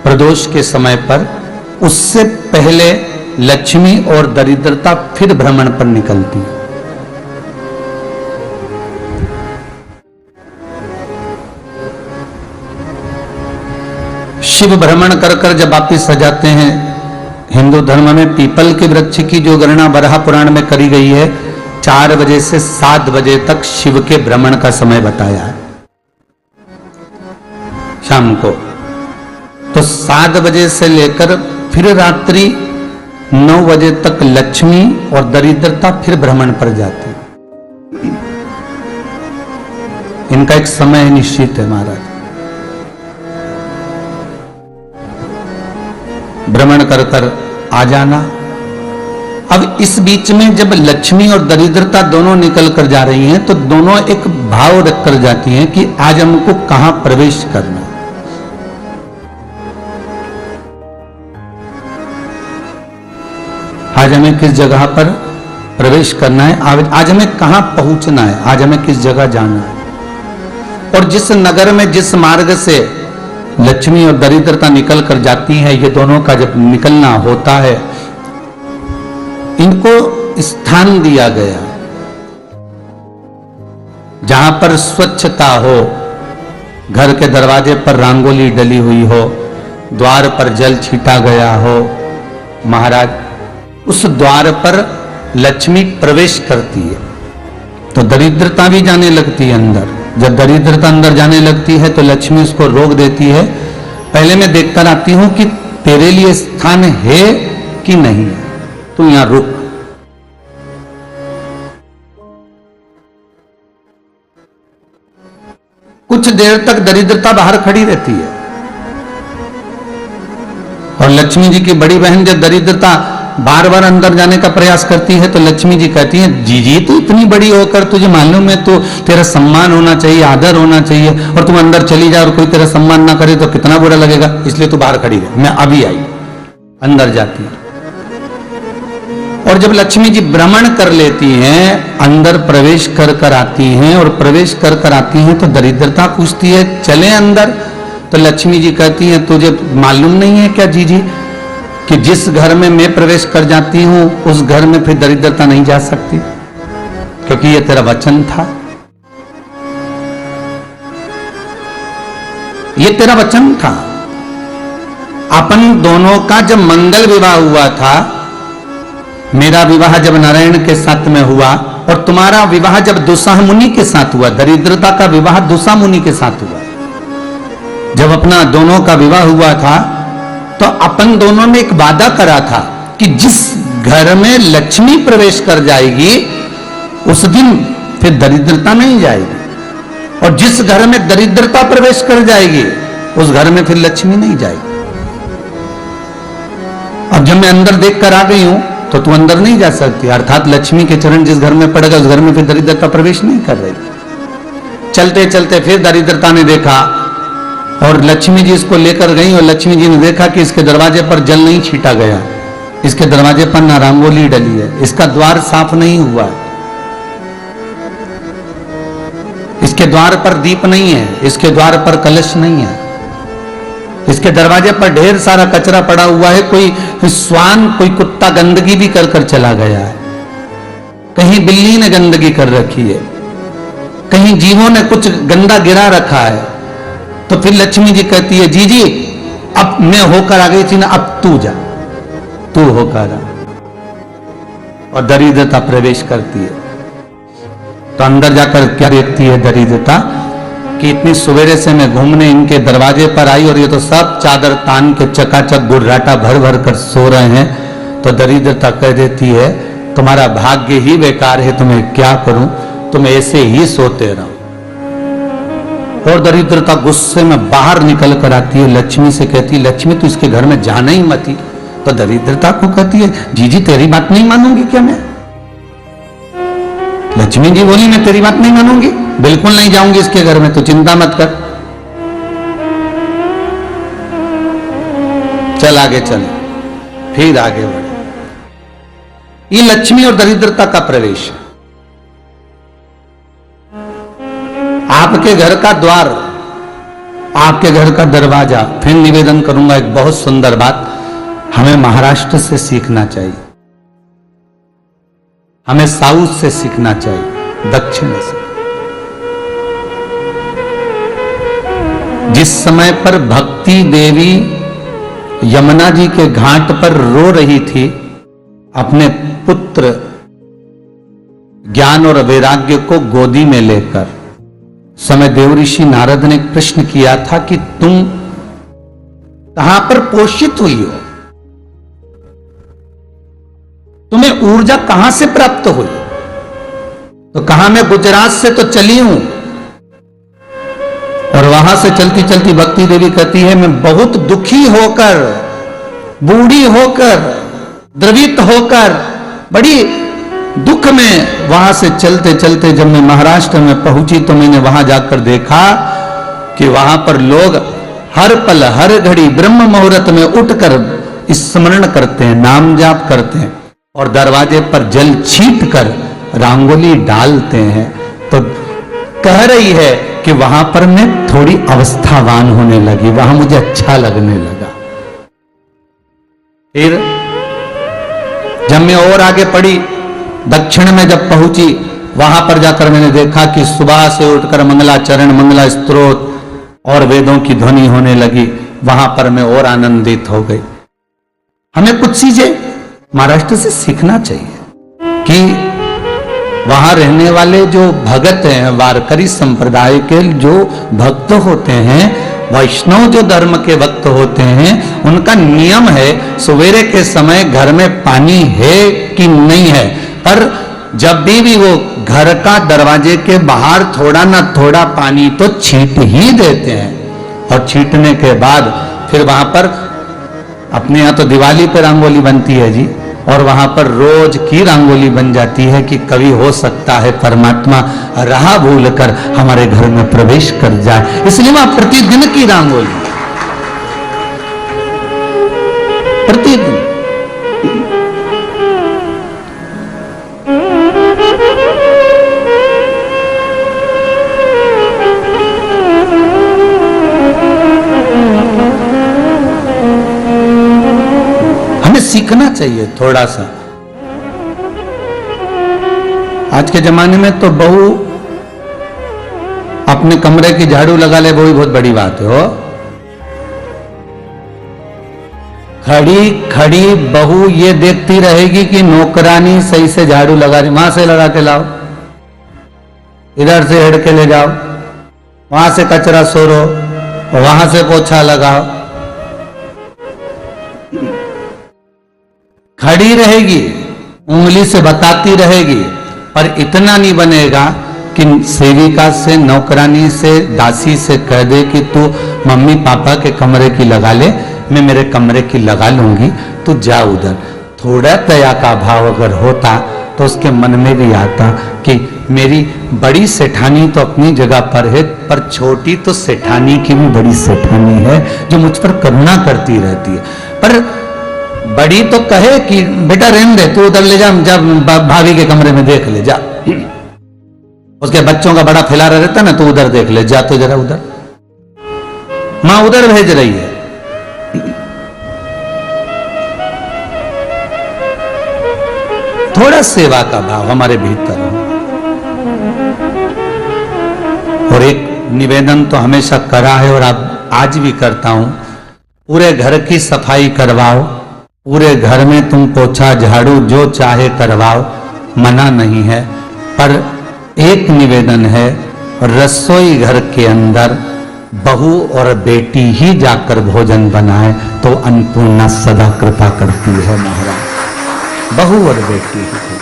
प्रदोष के समय पर, उससे पहले लक्ष्मी और दरिद्रता फिर भ्रमण पर निकलती है। शिव भ्रमण कर कर जब वापिस आ जाते हैं, हिंदू धर्म में पीपल के वृक्ष की जो गणना वराह पुराण में करी गई है, 4 बजे से 7 बजे तक शिव के भ्रमण का समय बताया है शाम को। तो 7 बजे से लेकर फिर रात्रि 9 बजे तक लक्ष्मी और दरिद्रता फिर भ्रमण पर जाती है। इनका एक समय निश्चित है महाराज। भ्रमण कर कर आ जाना। अब इस बीच में जब लक्ष्मी और दरिद्रता दोनों निकल कर जा रही हैं, तो दोनों एक भाव रख कर जाती हैं कि आज हमको कहां प्रवेश करना। आज हमें किस जगह पर प्रवेश करना है, आज हमें कहां पहुंचना है, आज हमें किस जगह जाना है। और जिस नगर में जिस मार्ग से लक्ष्मी और दरिद्रता निकल कर जाती है, ये दोनों का जब निकलना होता है, इनको स्थान दिया गया जहां पर स्वच्छता हो, घर के दरवाजे पर रंगोली डली हुई हो, द्वार पर जल छीटा गया हो। महाराज, उस द्वार पर लक्ष्मी प्रवेश करती है तो दरिद्रता भी जाने लगती है अंदर। जब दरिद्रता अंदर जाने लगती है तो लक्ष्मी उसको रोक देती है। पहले मैं देखकर आती हूं कि तेरे लिए स्थान है कि नहीं, तू यहां रुक। कुछ देर तक दरिद्रता बाहर खड़ी रहती है और लक्ष्मी जी की बड़ी बहन जब दरिद्रता बार बार अंदर जाने का प्रयास करती है तो लक्ष्मी जी कहती हैं, जीजी तू इतनी बड़ी होकर तुझे मालूम है तो तेरा सम्मान होना चाहिए, आदर होना चाहिए, और तुम अंदर चली जा और कोई तेरा सम्मान ना करे तो कितना बुरा लगेगा, इसलिए तू बाहर खड़ी रहे। मैं अभी आई। अंदर जाती है और जब लक्ष्मी जी भ्रमण कर लेती हैं, अंदर प्रवेश कर कर आती हैं, और प्रवेश कर कर आती हैं तो दरिद्रता पूछती है चले अंदर। तो लक्ष्मी जी कहती हैं, तुझे मालूम नहीं है क्या जीजी कि जिस घर में मैं प्रवेश कर जाती हूं उस घर में फिर दरिद्रता नहीं जा सकती, क्योंकि ये तेरा वचन था, ये तेरा वचन था। अपन दोनों का जब मंगल विवाह हुआ था, मेरा विवाह जब नारायण के साथ में हुआ और तुम्हारा विवाह जब दुस्साह मुनि के साथ हुआ, दरिद्रता का विवाह दुस्साह मुनि के साथ हुआ। जब अपना दोनों का विवाह हुआ था तो अपन दोनों ने एक वादा करा था कि जिस घर में लक्ष्मी प्रवेश कर जाएगी उस दिन फिर दरिद्रता नहीं जाएगी, और जिस घर में दरिद्रता प्रवेश कर जाएगी उस घर में फिर लक्ष्मी नहीं जाएगी। अब जब मैं अंदर देख कर आ गई हूं तो तू अंदर नहीं जा सकती, अर्थात लक्ष्मी के चरण जिस घर में पड़ेगा उस घर में फिर दरिद्रता प्रवेश नहीं कर रही। चलते चलते फिर दरिद्रता ने देखा और लक्ष्मी जी इसको लेकर गई, और लक्ष्मी जी ने देखा कि इसके दरवाजे पर जल नहीं छीटा गया, इसके दरवाजे पर ना रंगोली डली है, इसका द्वार साफ नहीं हुआ है, इसके द्वार पर दीप नहीं है, इसके द्वार पर कलश नहीं है, इसके दरवाजे पर ढेर सारा कचरा पड़ा हुआ है, कोई स्वान कोई कुत्ता गंदगी भी कर कर चला गया है, कहीं बिल्ली ने गंदगी कर रखी है, कहीं जीवों ने कुछ गंदा गिरा रखा है। तो फिर लक्ष्मी जी कहती है, जी जी अब मैं होकर आ गई थी ना, अब तू जा, तू होकर आ। और दरिद्रता प्रवेश करती है। तो अंदर जाकर क्या देखती है दरिद्रता कि इतनी सवेरे से मैं घूमने इनके दरवाजे पर आई और ये तो सब चादर तान के चकाचक गुर्राटा भर भर कर सो रहे हैं। तो दरिद्रता कह देती है, तुम्हारा भाग्य ही बेकार है, तुम्हें क्या करूं, तुम ऐसे ही सोते रहो। और दरिद्रता गुस्से में बाहर निकल कर आती है, लक्ष्मी से कहती है, लक्ष्मी तू इसके घर में जाना ही मत। तो दरिद्रता को कहती है, जीजी तेरी बात नहीं मानूंगी क्या मैं? लक्ष्मी जी बोली, मैं तेरी बात नहीं मानूंगी, बिल्कुल नहीं जाऊंगी इसके घर में, तो चिंता मत कर, चल आगे चल। फिर आगे बढ़े। ये लक्ष्मी और दरिद्रता का प्रवेश है। आपके घर का द्वार आपके घर का दरवाजा। फिर निवेदन करूंगा एक बहुत सुंदर बात, हमें महाराष्ट्र से सीखना चाहिए, हमें साउथ से सीखना चाहिए, दक्षिण से। जिस समय पर भक्ति देवी यमुना जी के घाट पर रो रही थी अपने पुत्र ज्ञान और वैराग्य को गोदी में लेकर, समय देव ऋषि नारद ने प्रश्न किया था कि तुम कहां पर पोषित हुई हो, तुम्हें ऊर्जा कहां से प्राप्त हुई? तो कहा मैं गुजरात से तो चली हूं। और वहां से चलती चलती भक्ति देवी कहती है मैं बहुत दुखी होकर, बूढ़ी होकर, द्रवित होकर, बड़ी दुख में वहां से चलते चलते जब मैं महाराष्ट्र में पहुंची तो मैंने वहां जाकर देखा कि वहां पर लोग हर पल हर घड़ी ब्रह्म मुहूर्त में उठकर स्मरण करते हैं, नाम जाप करते हैं और दरवाजे पर जल छीट कर रंगोली डालते हैं। तो कह रही है कि वहां पर मैं थोड़ी अवस्थावान होने लगी, वहां मुझे अच्छा लगने लगा। फिर जब मैं और आगे पड़ी, दक्षिण में जब पहुंची, वहां पर जाकर मैंने देखा कि सुबह से उठकर मंगलाचरण, मंगला स्तोत्र और वेदों की ध्वनि होने लगी। वहां पर मैं और आनंदित हो गई। हमें कुछ चीजें महाराष्ट्र से सीखना चाहिए कि वहां रहने वाले जो भगत हैं, वारकरी संप्रदाय के जो भक्त होते हैं, वैष्णव जो धर्म के भक्त होते हैं, उनका नियम है सवेरे के समय घर में पानी है कि नहीं है, पर जब भी वो घर का दरवाजे के बाहर थोड़ा ना थोड़ा पानी तो छींट ही देते हैं। और छींटने के बाद फिर वहां पर अपने यहाँ तो दिवाली पे रंगोली बनती है जी, और वहां पर रोज की रंगोली बन जाती है कि कभी हो सकता है परमात्मा राह भूल कर हमारे घर में प्रवेश कर जाए, इसलिए वहां प्रतिदिन की रंगोली, प्रतिदिन। सीखना चाहिए थोड़ा सा। आज के जमाने में तो बहू अपने कमरे की झाड़ू लगा ले, वो ही बहुत बड़ी बात है। हो खड़ी खड़ी बहू ये देखती रहेगी कि नौकरानी सही से झाड़ू लगा रही, वहां से लगा के लाओ, इधर से हेड के ले जाओ, वहां से कचरा सोरो, वहां से पोछा लगाओ। खड़ी रहेगी, उंगली से बताती रहेगी, पर इतना नहीं बनेगा कि सेविका से, नौकरानी से, दासी से कह दे कि तू मम्मी पापा के कमरे की लगा ले, मैं मेरे कमरे की लगा लूंगी, तू जा उधर। थोड़ा दया का भाव अगर होता तो उसके मन में भी आता कि मेरी बड़ी सेठानी तो अपनी जगह पर है, पर छोटी तो सेठानी की भी बड़ी सेठानी है जो मुझ पर करुणा करती रहती है। पर बड़ी तो कहे कि बेटा रहने दे, तू उधर ले जा, जब भाभी के कमरे में देख ले जा, उसके बच्चों का बड़ा फैलारा रहता ना, तो उधर देख ले जा, तो जरा उधर, मां उधर भेज रही है। थोड़ा सेवा का भाव हमारे भीतर हो। और एक निवेदन तो हमेशा करा है और अब आज भी करता हूं, पूरे घर की सफाई करवाओ, पूरे घर में तुम पोछा झाड़ू जो चाहे करवाओ, मना नहीं है। पर एक निवेदन है, रसोई घर के अंदर बहू और बेटी ही जाकर भोजन बनाए तो अन्नपूर्णा सदा कृपा करती है महाराज। बहू और बेटी ही।